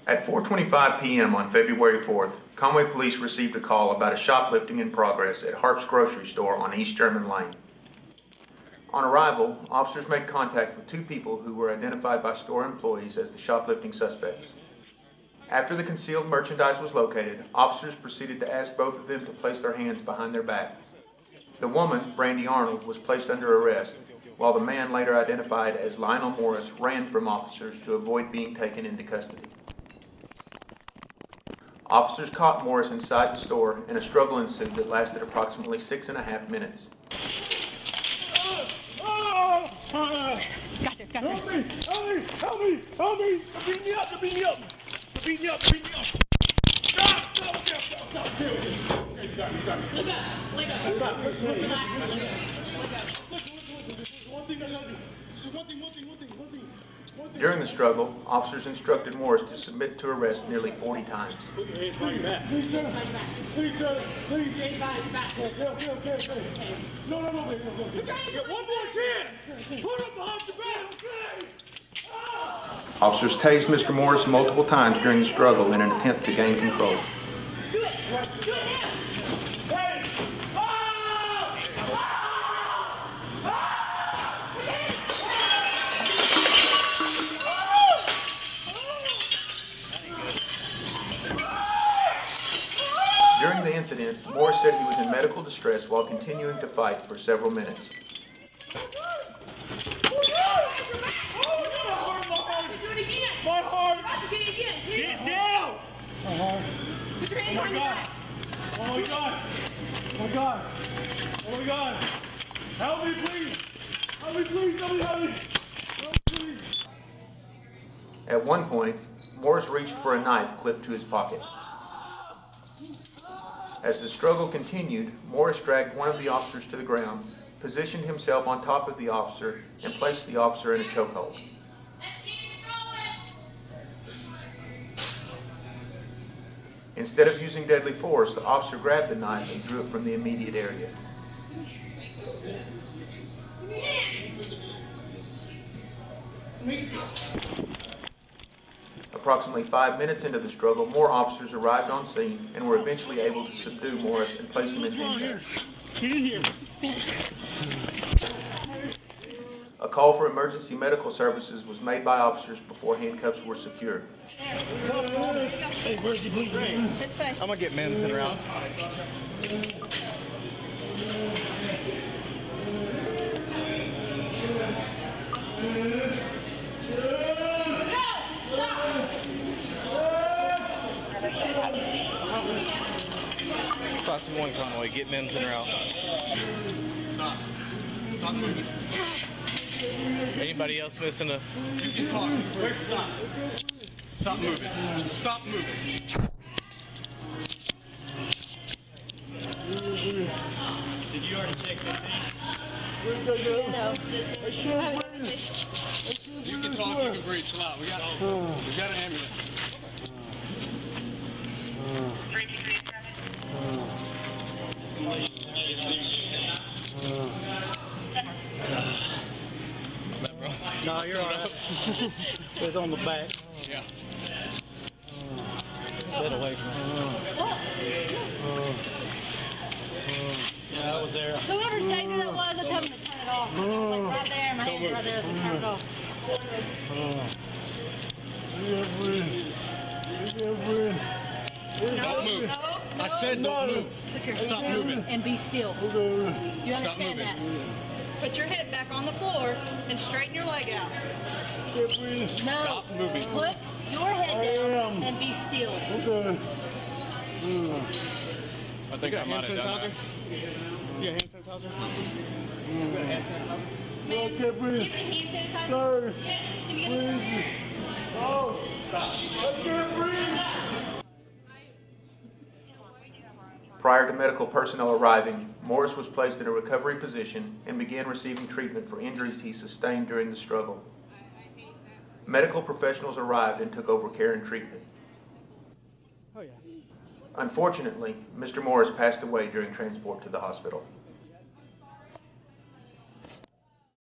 At 4:25 p.m. on February 4th, Conway Police received a call about a shoplifting in progress at Harp's grocery store on East German Lane. On arrival, officers made contact with two people who were identified by store employees as the shoplifting suspects. After the concealed merchandise was located, officers proceeded to ask both of them to place their hands behind their back. The woman, Brandy Arnold, was placed under arrest, while the man, later identified as Lionel Morris, ran from officers to avoid being taken into custody. Officers caught Morris inside the store, and a struggle ensued that lasted approximately 6.5 minutes. Gotcha. Help me! Beat me up! Stop! Let go. During the struggle, officers instructed Morris to submit to arrest nearly 40 times. Please, sir. No. One more chance. Put him behind the back, okay? Officers tased Mr. Morris multiple times during the struggle in an attempt to gain control. Do it now! During the incident, Morris said he was in medical distress while continuing to fight for several minutes. My heart! Get down! Put your hands on your back. Oh my God! Help me, please! Help me! At one point, Morris reached for a knife clipped to his pocket. As the struggle continued, Morris dragged one of the officers to the ground, positioned himself on top of the officer, and placed the officer in a chokehold. Instead of using deadly force, the officer grabbed the knife and drew it from the immediate area. Approximately 5 minutes into the struggle, more officers arrived on scene and were eventually able to subdue Morris and place him in handcuffs. Get in here! A call for emergency medical services was made by officers before handcuffs were secured. Hey, where's he bleeding? His face. I'm gonna get men to sit around. Stop to one, Conway. Get men in or out. Stop moving. Anybody else missing a... You talk. Where's the stop? Stop moving. Stop moving. Did you already check 15? No. You can talk, you can breathe. Chill out. We got an ambulance. No, you're all right. It's on the back. Yeah. Get away from Yeah, I was there. Whoever's taser that was, I told him to turn it off. Like right there, my hand's right there, so turn it off. Don't move. I said don't move. Put your Stop head moving. down and be still. You Stop understand that? moving. Put your head back on the floor and straighten your leg out. No. Stop moving. Put your head down and be still. I think I might have done that. You got hand sanitizer? Ma'am, do you have any hand sanitizer? Yeah. Can you get Prior to medical personnel arriving, Morris was placed in a recovery position and began receiving treatment for injuries he sustained during the struggle. Medical professionals arrived and took over care and treatment. Oh, yeah. Unfortunately, Mr. Morris passed away during transport to the hospital.